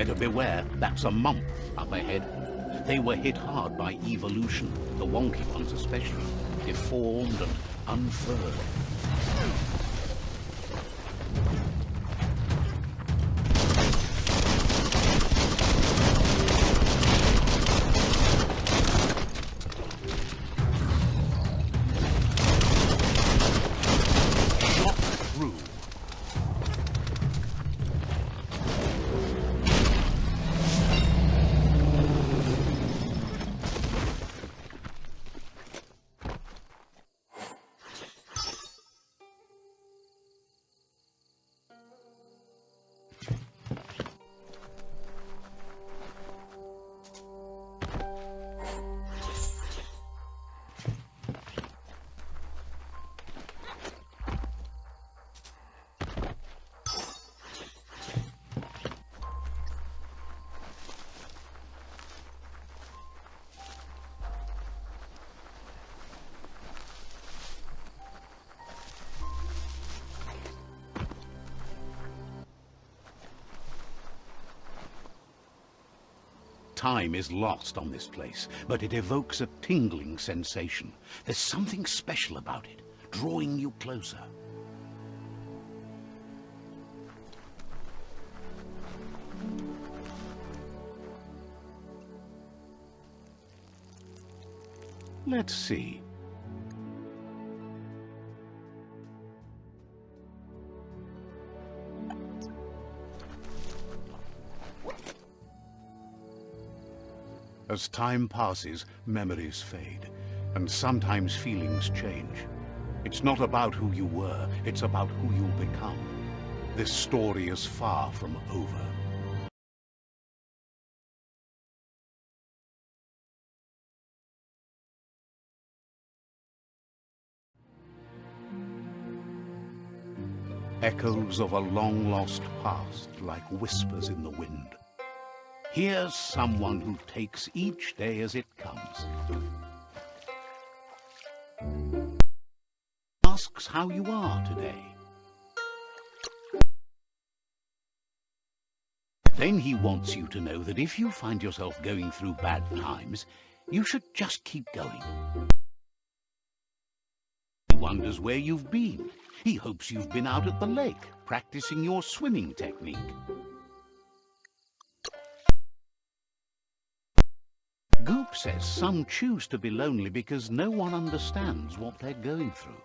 Better beware, that's a month up ahead. They were hit hard by evolution, the wonky ones especially, deformed and unfurled. Time is lost on this place, but it evokes a tingling sensation. There's something special about it, drawing you closer. Let's see. As time passes, memories fade, and sometimes feelings change. It's not about who you were, it's about who you'll become. This story is far from over. Echoes of a long-lost past, like whispers in the wind. Here's someone who takes each day as it comes. Asks how you are today. Then he wants you to know that if you find yourself going through bad times, you should just keep going. He wonders where you've been. He hopes you've been out at the lake, practicing your swimming technique. Goop says some choose to be lonely because no one understands what they're going through.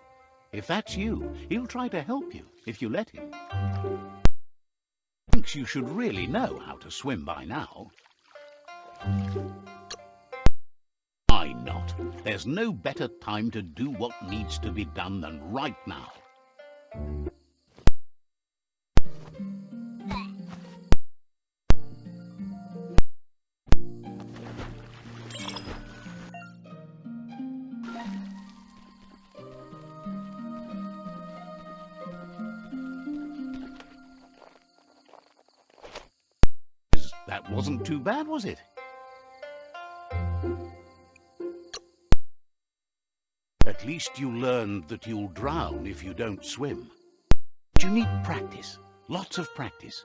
If that's you, he'll try to help you if you let him. Thinks you should really know how to swim by now. Why not? There's no better time to do what needs to be done than right now. That wasn't too bad, was it? At least you learned that you'll drown if you don't swim. But you need practice, lots of practice.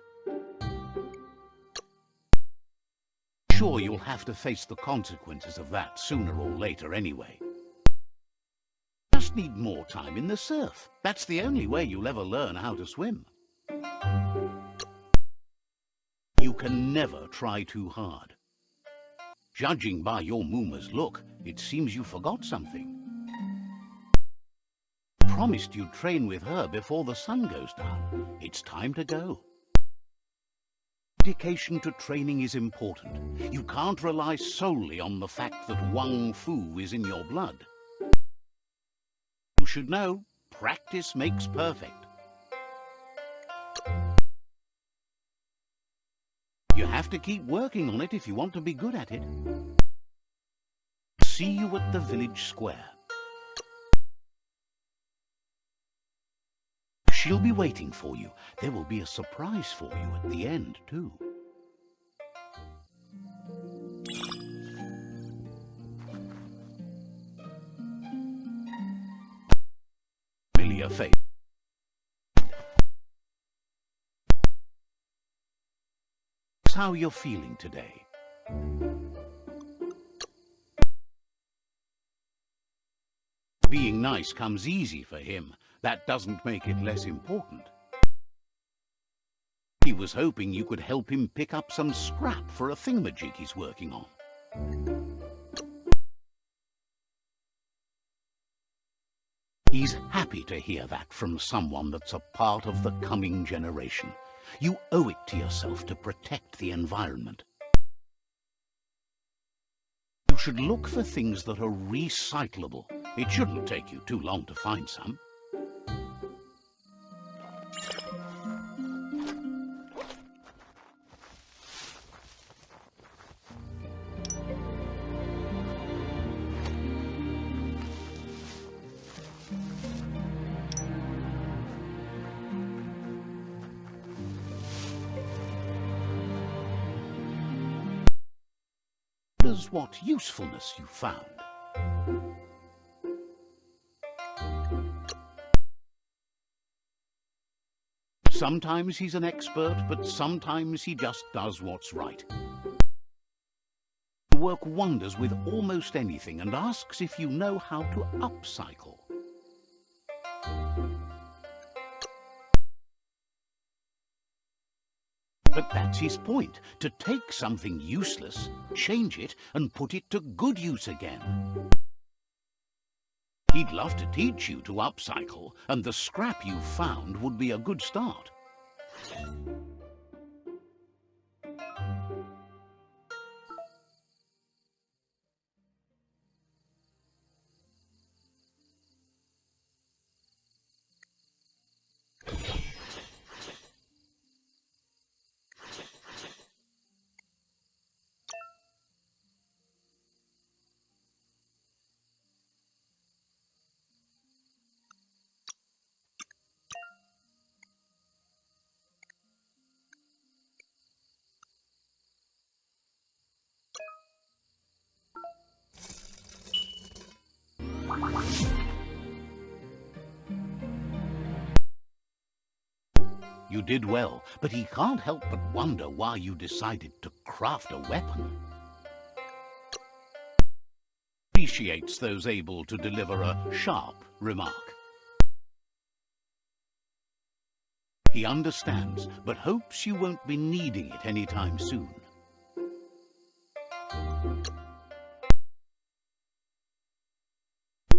Sure, you'll have to face the consequences of that sooner or later anyway. Just need more time in the surf. That's the only way you'll ever learn how to swim. You can never try too hard. Judging by your Mooma's look, it seems you forgot something. Promised you'd train with her before the sun goes down. It's time to go. Dedication to training is important. You can't rely solely on the fact that Wang Fu is in your blood. You should know, practice makes perfect. You have to keep working on it if you want to be good at it. See you at the village square. She'll be waiting for you. There will be a surprise for you at the end, too. Familiar face. how you're feeling today. Being nice comes easy for him. That doesn't make it less important. He was hoping you could help him pick up some scrap for a thingamajig he's working on. He's happy to hear that from someone that's a part of the coming generation. You owe it to yourself to protect the environment. You should look for things that are recyclable. It shouldn't take you too long to find some. What usefulness you found. Sometimes he's an expert, but sometimes he just does what's right. He works wonders with almost anything and asks if you know how to upcycle. But that's his point, to take something useless, change it, and put it to good use again. He'd love to teach you to upcycle, and the scrap you found would be a good start. You did well, but he can't help but wonder why you decided to craft a weapon. Appreciates those able to deliver a sharp remark. He understands, but hopes you won't be needing it anytime soon.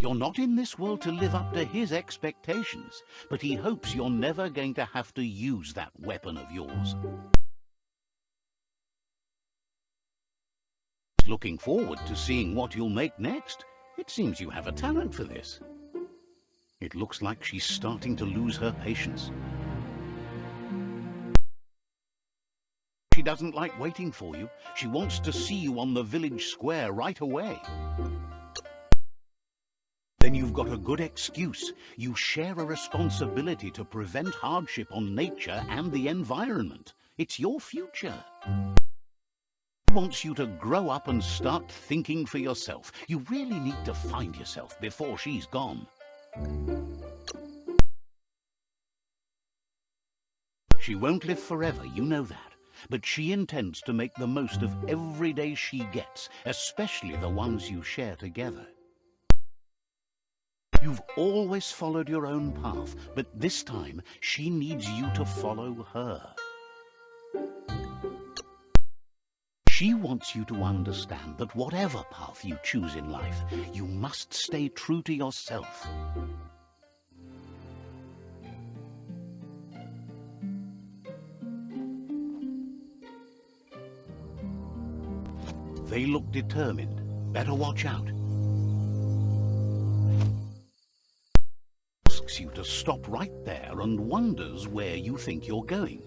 You're not in this world to live up to his expectations, but he hopes you're never going to have to use that weapon of yours. Looking forward to seeing what you'll make next. It seems you have a talent for this. It looks like she's starting to lose her patience. She doesn't like waiting for you. She wants to see you on the village square right away. Then you've got a good excuse. You share a responsibility to prevent hardship on nature and the environment. It's your future. She wants you to grow up and start thinking for yourself. You really need to find yourself before she's gone. She won't live forever, you know that. But she intends to make the most of every day she gets, especially the ones you share together. You've always followed your own path, but this time she needs you to follow her. She wants you to understand that whatever path you choose in life, you must stay true to yourself. They look determined. Better watch out. Asks you to stop right there and wonders where you think you're going.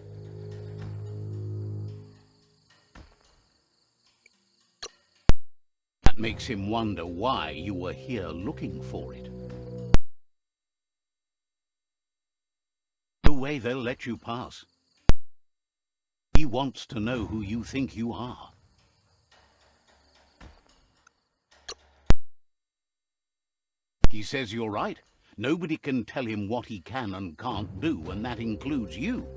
That makes him wonder why you were here looking for it. No way they'll let you pass. He wants to know who you think you are. He says you're right. Nobody can tell him what he can and can't do, and that includes you.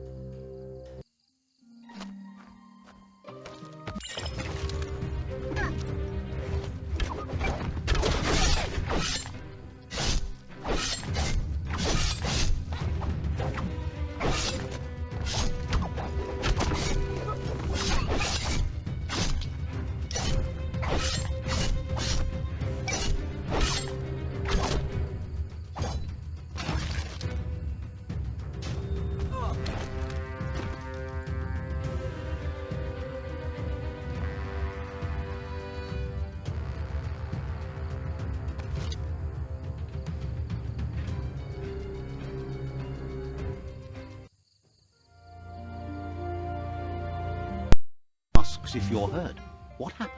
asks if you're hurt. What happened?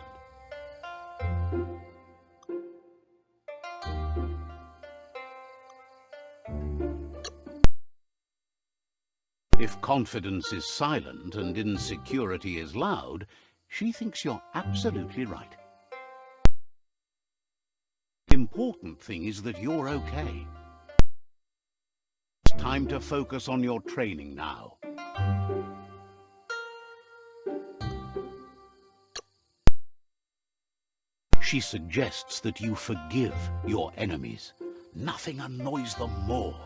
If confidence is silent and insecurity is loud, she thinks you're absolutely right. The important thing is that you're okay. It's time to focus on your training now. She suggests that you forgive your enemies. Nothing annoys them more.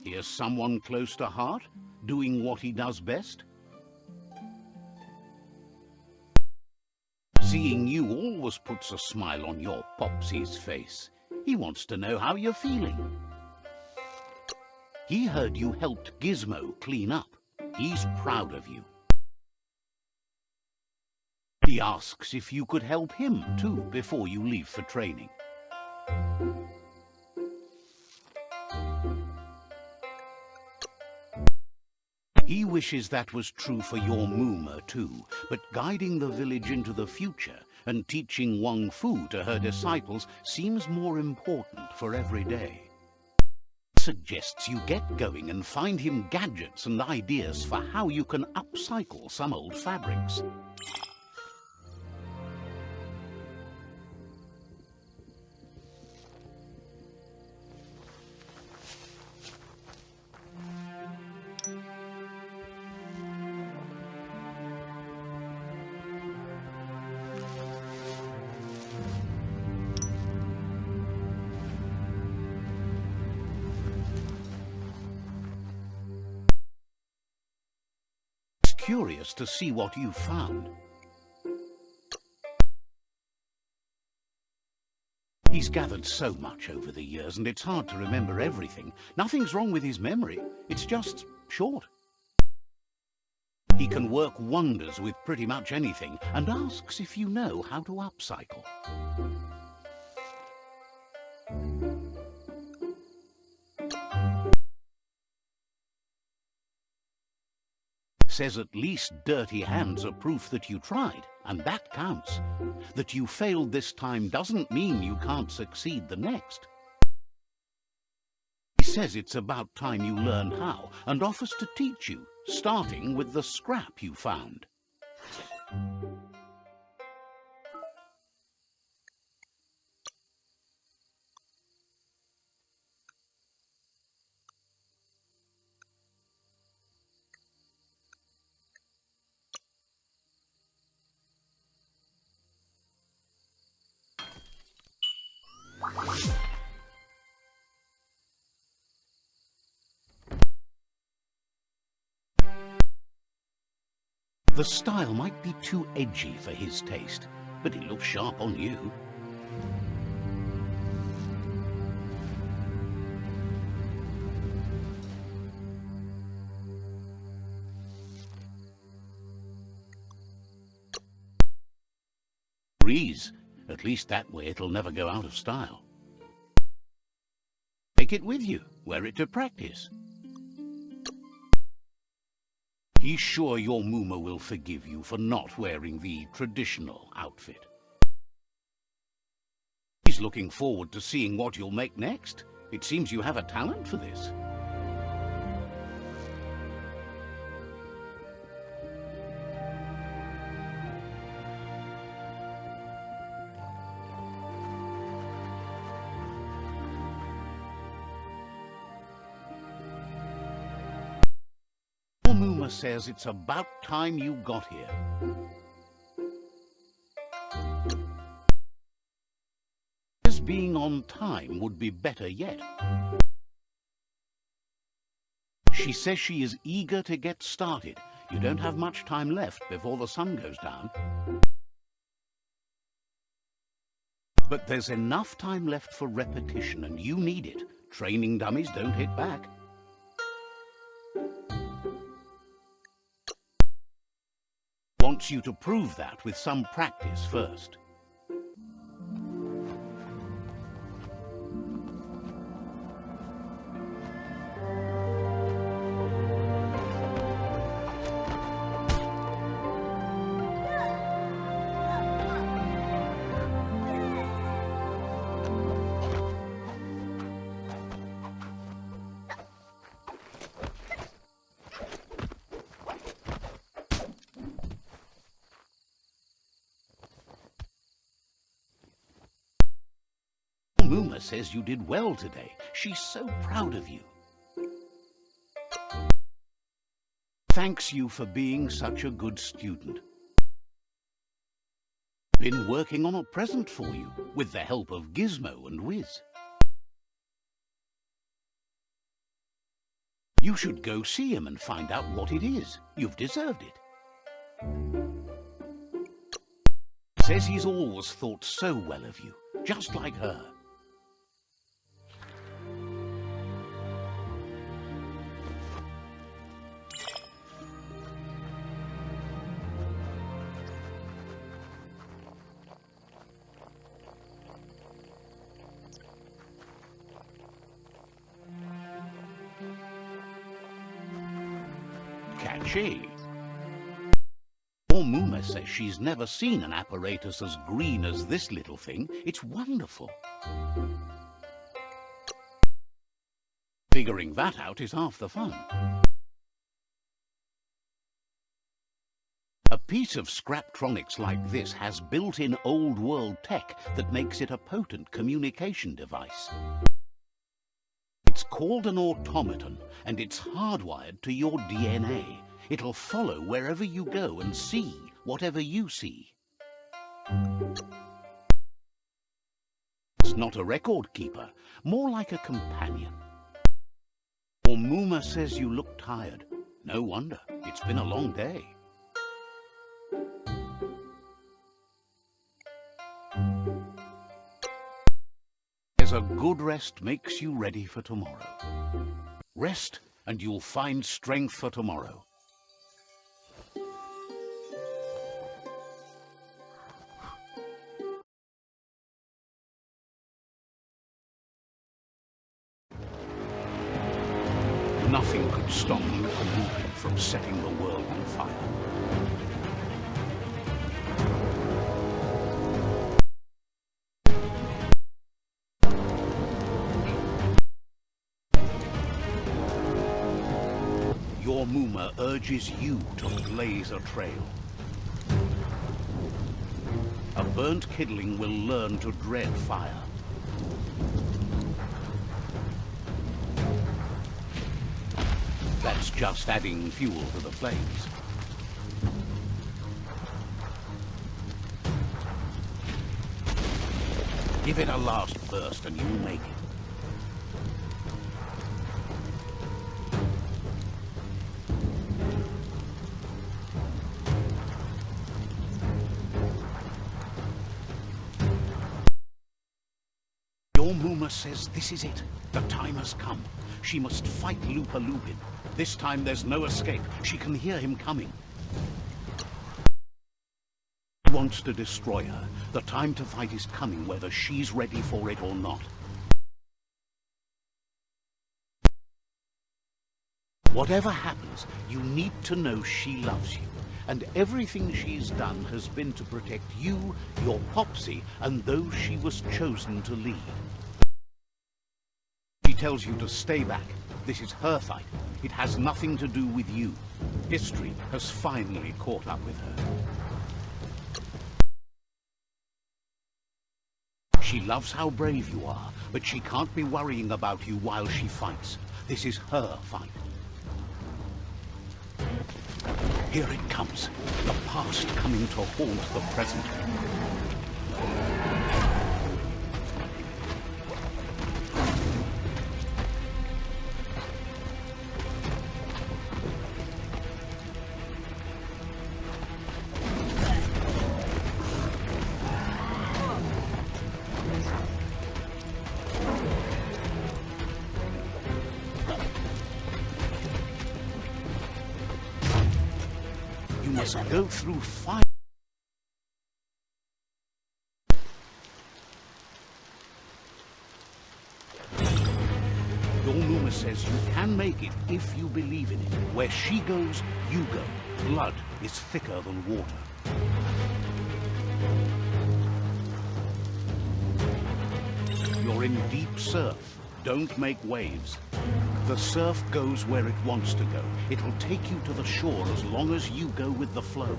Here's someone close to heart, doing what he does best. Seeing you always puts a smile on your Popsy's face. He wants to know how you're feeling. He heard you helped Gizmo clean up. He's proud of you. He asks if you could help him too before you leave for training. He wishes that was true for your Moomer too, but guiding the village into the future and teaching Wung Fu to her disciples seems more important for every day. He suggests you get going and find him gadgets and ideas for how you can upcycle some old fabrics. Curious to see what you found. He's gathered so much over the years, and it's hard to remember everything. Nothing's wrong with his memory. It's just short. He can work wonders with pretty much anything, and asks if you know how to upcycle. Says at least dirty hands are proof that you tried, and that counts. That you failed this time doesn't mean you can't succeed the next. He says it's about time you learn how, and offers to teach you, starting with the scrap you found. The style might be too edgy for his taste, but it looks sharp on you. Breeze. At least that way it'll never go out of style. Take it with you, wear it to practice. He's sure your Moomer will forgive you for not wearing the traditional outfit. He's looking forward to seeing what you'll make next. It seems you have a talent for this. Your Moomer says it's about time you got here. Being on time would be better yet. She says she is eager to get started. You don't have much time left before the sun goes down. But there's enough time left for repetition, and you need it. Training dummies don't hit back. Wants you to prove that with some practice first. Muma says you did well today. She's so proud of you. Thanks you for being such a good student. Been working on a present for you, with the help of Gizmo and Wiz. You should go see him and find out what it is. You've deserved it. Says he's always thought so well of you, just like her. Catchy. Muma says she's never seen an apparatus as green as this little thing. It's wonderful. Figuring that out is half the fun. A piece of Scraptronics like this has built-in old-world tech that makes it a potent communication device. It's called an automaton, and it's hardwired to your DNA. It'll follow wherever you go and see whatever you see. It's not a record keeper, more like a companion. Muma says you look tired. No wonder, it's been a long day. There's a good rest makes you ready for tomorrow. Rest and you'll find strength for tomorrow. Nothing could stop Biomutant from setting the world on fire. Your Muma urges you to blaze a trail. A burnt kidling will learn to dread fire. That's just adding fuel to the flames. Give it a last burst and you'll make it. Your Muma says this is it. The time has come. She must fight Lupa Lupin. This time there's no escape. She can hear him coming. He wants to destroy her. The time to fight is coming, whether she's ready for it or not. Whatever happens, you need to know she loves you. And everything she's done has been to protect you, your Popsy, and those she was chosen to lead. She tells you to stay back. This is her fight. It has nothing to do with you. History has finally caught up with her. She loves how brave you are, but she can't be worrying about you while she fights. This is her fight. Here it comes. The past coming to haunt the present. must go through fire. Your Numa says you can make it if you believe in it. Where she goes, you go. Blood is thicker than water. You're in deep surf. Don't make waves. The surf goes where it wants to go. It'll take you to the shore as long as you go with the flow.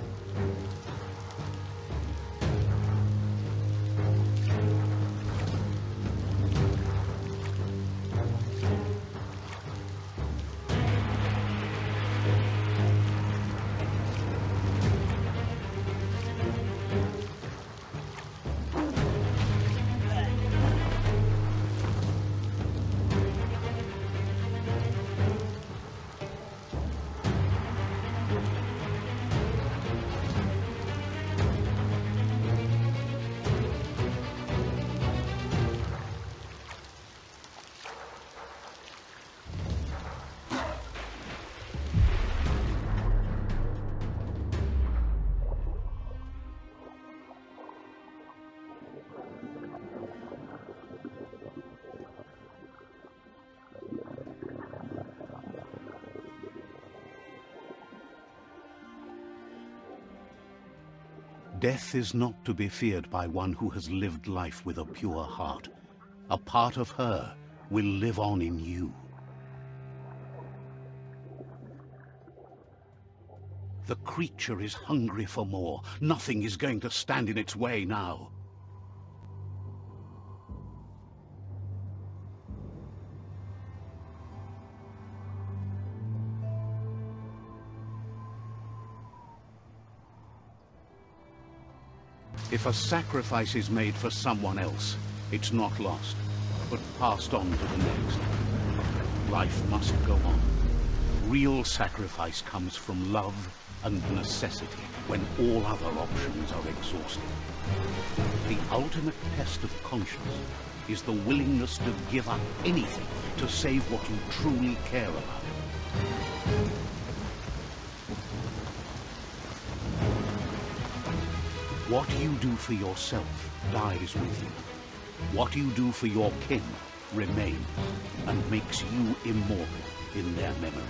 Death is not to be feared by one who has lived life with a pure heart. A part of her will live on in you. The creature is hungry for more. Nothing is going to stand in its way now. If a sacrifice is made for someone else, it's not lost, but passed on to the next. Life must go on. Real sacrifice comes from love and necessity, when all other options are exhausted. The ultimate test of conscience is the willingness to give up anything to save what you truly care about. What you do for yourself dies with you. What you do for your kin remains and makes you immortal in their memory.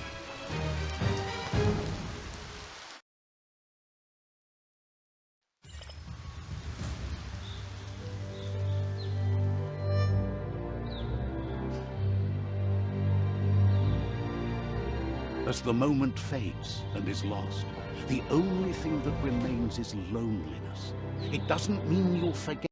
As the moment fades and is lost, the only thing that remains is loneliness. It doesn't mean you'll forget.